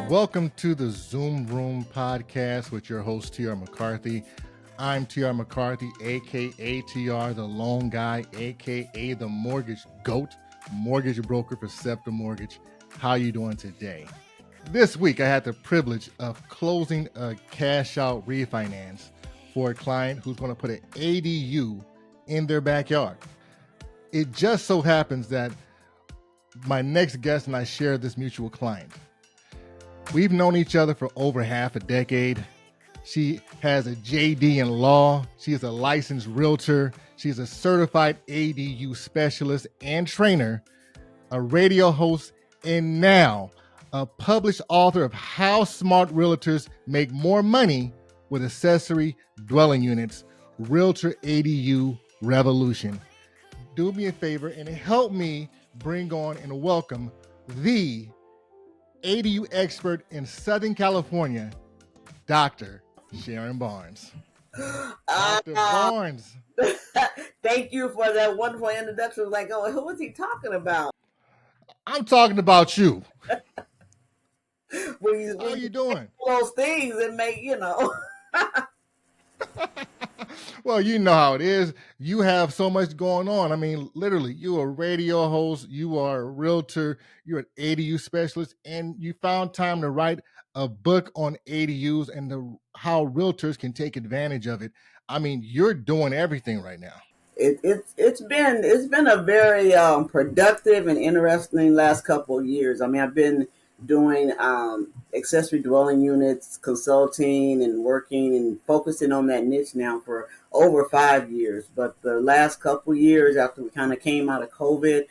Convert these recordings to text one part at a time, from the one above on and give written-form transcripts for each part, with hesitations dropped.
Welcome to the Zoom Room podcast with your host, TR McCarthy. I'm TR McCarthy, aka TR, the Loan Guy, aka the Mortgage Goat, mortgage broker for Sceptre Mortgage. How you doing today? This week, I had the privilege of closing a cash out refinance for a client who's going to put an ADU in their backyard. It just so happens that my next guest and I share this mutual client. We've known each other for over half a decade. She has a JD in law. She is a licensed realtor. She's a certified ADU specialist and trainer, a radio host, and now a published author of How Smart Realtors Make More Money with Accessory Dwelling Units, Realtor ADU Revolution. Do me a favor and help me bring on and welcome the ADU expert in Southern California, Dr. Sharon Barnes. Dr. Barnes. Thank you for that wonderful introduction. Like, oh, who is he talking about? I'm talking about you. How are you doing? Those things that make, Well, you know how it is. You have so much going on. I mean, literally, you're a radio host, you are a realtor, you're an ADU specialist, and you found time to write a book on ADUs and how realtors can take advantage of it. I mean, you're doing everything right now. It's been a very productive and interesting last couple of years. I mean, I've been doing accessory dwelling units consulting and working and focusing on that niche now for over 5 years. But the last couple of years after we kind of came out of COVID,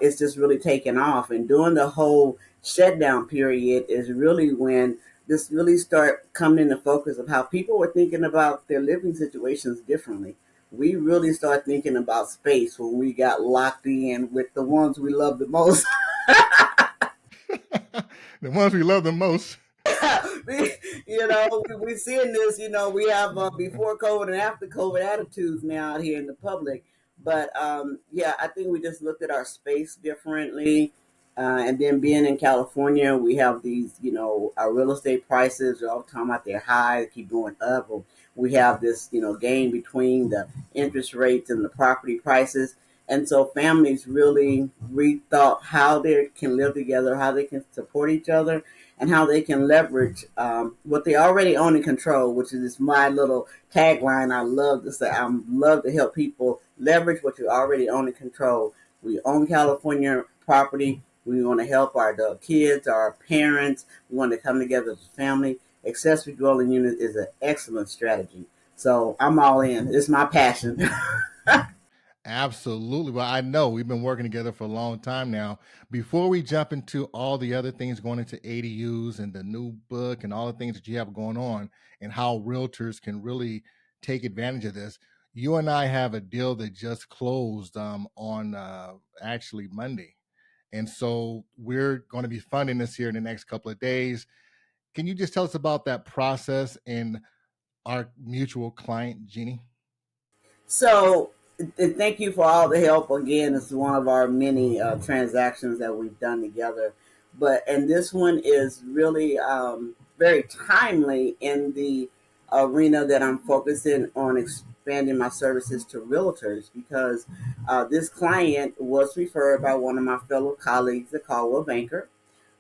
it's just really taken off. And during the whole shutdown period is really when this really start coming into focus of how people were thinking about their living situations differently. We really start thinking about space when we got locked in with the ones we love the most. The ones we love the most. We're seeing this, we have before COVID and after COVID attitudes now out here in the public. But I think we just looked at our space differently. And then being in California, we have these, our real estate prices are all talking about they're high, they keep going up. We have this, game between the interest rates and the property prices. And so families really rethought how they can live together, how they can support each other, and how they can leverage what they already own and control, which is my little tagline I love to say. I love to help people leverage what you already own and control. We own California property. We want to help our adult kids, our parents. We want to come together as a family. Accessory dwelling unit is an excellent strategy. So I'm all in. It's my passion. Absolutely. Well, I know we've been working together for a long time now. Before we jump into all the other things going into ADUs and the new book and all the things that you have going on and how realtors can really take advantage of this, you and I have a deal that just closed on actually Monday. And so we're going to be funding this here in the next couple of days. Can you just tell us about that process and our mutual client, Jeannie? So thank you for all the help. Again, it's one of our many transactions that we've done together. And this one is really very timely in the arena that I'm focusing on expanding my services to realtors, because this client was referred by one of my fellow colleagues, a Caldwell banker,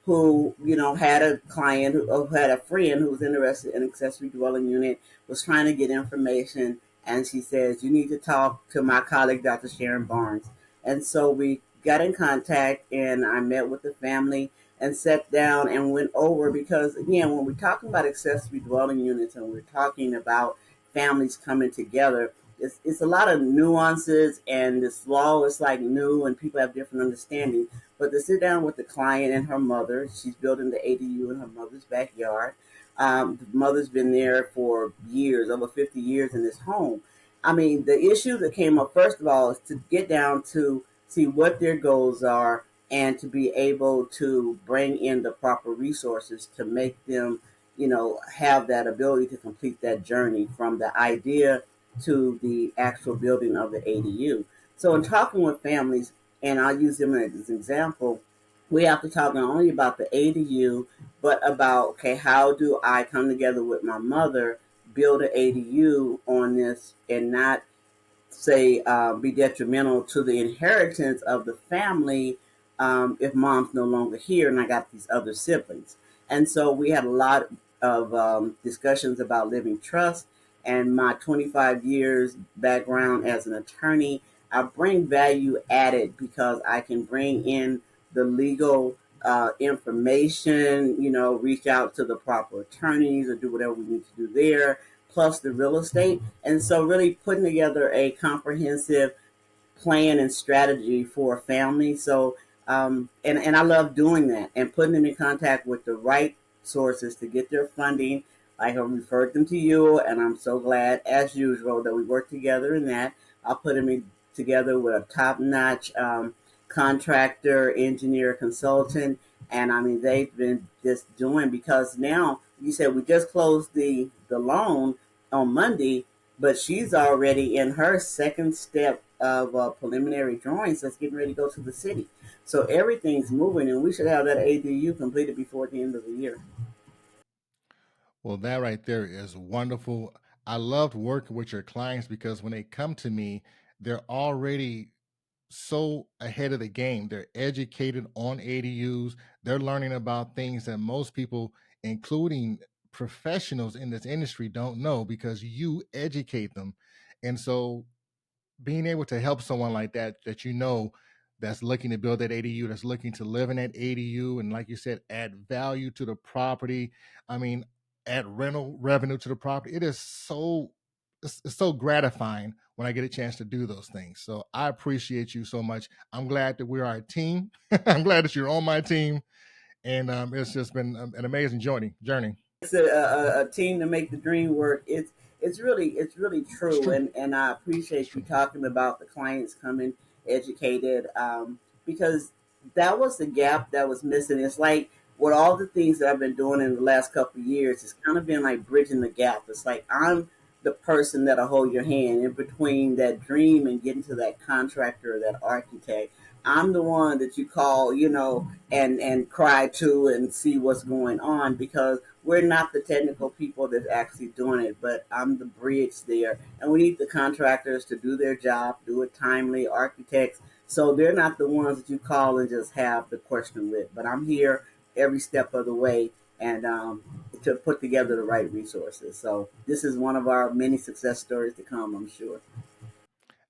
who, had a client who had a friend who was interested in accessory dwelling unit, was trying to get information. And she says, you need to talk to my colleague, Dr. Sharon Barnes. And so we got in contact and I met with the family and sat down and went over, because again, when we're talking about accessory dwelling units and we're talking about families coming together, it's a lot of nuances, and this law is like new and people have different understanding. But to sit down with the client and her mother, she's building the ADU in her mother's backyard. The mother's been there for years, over 50 years in this home. I mean, the issue that came up, first of all, is to get down to see what their goals are and to be able to bring in the proper resources to make them, have that ability to complete that journey from the idea to the actual building of the ADU. So in talking with families, and I'll use them as an example, we have to talk not only about the ADU, but about, okay, how do I come together with my mother, build an ADU on this, and not say be detrimental to the inheritance of the family if mom's no longer here and I got these other siblings. And so we had a lot of discussions about living trust, and my 25 years background as an attorney, I bring value added because I can bring in the legal information, reach out to the proper attorneys or do whatever we need to do there, plus the real estate. And so really putting together a comprehensive plan and strategy for a family. So, and I love doing that and putting them in contact with the right sources to get their funding. I have referred them to you, and I'm so glad, as usual, that we work together in that. I'll put them together with a top-notch contractor, engineer, consultant, and I mean they've been just doing, because now you said we just closed the loan on Monday, but she's already in her second step of preliminary drawings that's getting ready to go to the city. So everything's moving, and we should have that ADU completed before the end of the year. Well, that right there is wonderful. I loved working with your clients because when they come to me, they're already so ahead of the game. They're educated on ADUs. They're learning about things that most people, including professionals in this industry, don't know because you educate them. And so being able to help someone like that that's looking to build that ADU, that's looking to live in that ADU, and like you said, add value to the property. I mean, add rental revenue to the property. It is it's so gratifying when I get a chance to do those things. So I appreciate you so much. I'm glad that we are a team. I'm glad that you're on my team, and it's just been an amazing journey. It's a team to make the dream work. It's really It's true, true. and I It's appreciate you true. talking about the clients coming educated, because that was the gap that was missing. It's like with all the things that I've been doing in the last couple of years, it's kind of been like bridging the gap. It's like I'm the person that'll hold your hand in between that dream and getting to that contractor or that architect. I'm the one that you call, and cry to and see what's going on, because we're not the technical people that's actually doing it, but I'm the bridge there. And we need the contractors to do their job, do it timely, architects. So they're not the ones that you call and just have the question with. But I'm here every step of the way, and to put together the right resources. So this is one of our many success stories to come, I'm sure.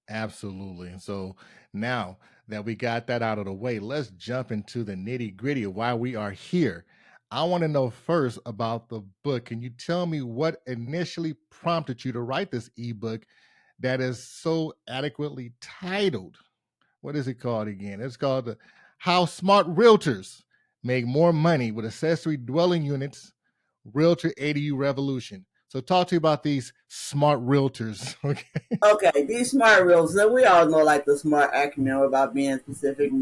Absolutely. And so now that we got that out of the way, let's jump into the nitty gritty of why we are here. I want to know first about the book. Can you tell me what initially prompted you to write this ebook that is so adequately titled? What is it called again? It's called How Smart Realtors Make More Money with Accessory Dwelling Units, Realtor ADU Revolution. So talk to you about these smart realtors. Okay. Okay, these smart rules. So we all know, like the smart acronym about being specific,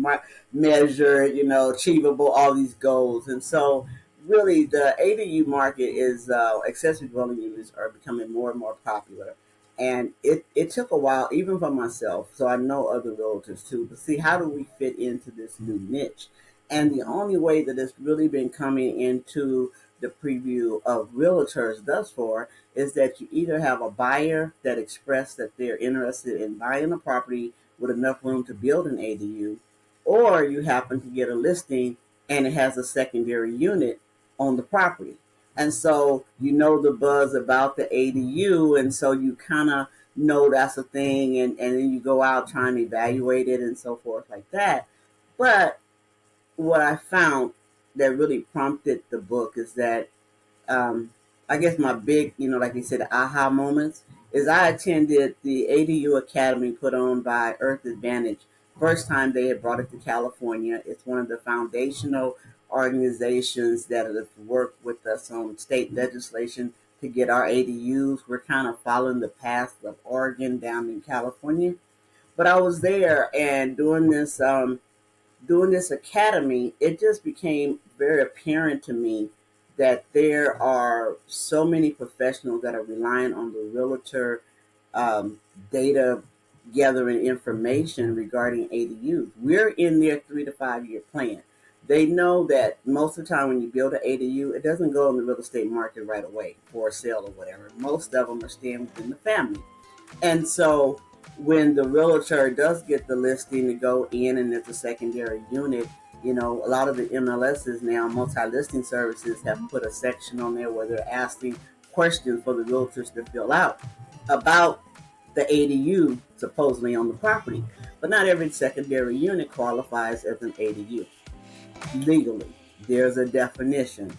measured, achievable, all these goals. And so, really, the ADU market is accessory dwelling units are becoming more and more popular. And it took a while, even for myself. So I know other realtors too, to see how do we fit into this new niche. And the only way that it's really been coming into the preview of realtors thus far is that you either have a buyer that expressed that they're interested in buying a property with enough room to build an ADU, or you happen to get a listing and it has a secondary unit on the property. And so you know the buzz about the ADU, and so you kind of know that's a thing, and then you go out trying to evaluate it and so forth like that. But what I found that really prompted the book is that um, I guess my big, like you said, aha moments is I attended the ADU Academy put on by Earth Advantage. First time they had brought it to California. It's one of the foundational organizations that have worked with us on state legislation to get our ADUs. We're kind of following the path of Oregon down in California. But I was there, and doing this academy, it just became very apparent to me that there are so many professionals that are relying on the realtor um, data gathering information regarding ADUs. We're in their 3 to 5 year plan. They know that most of the time when you build an ADU, it doesn't go in the real estate market right away for a sale or whatever. Most of them are staying within the family. And so when the realtor does get the listing to go in and it's a secondary unit, a lot of the MLSs now, multi-listing services, have put a section on there where they're asking questions for the realtors to fill out about the ADU supposedly on the property. But not every secondary unit qualifies as an ADU legally. There's a definition.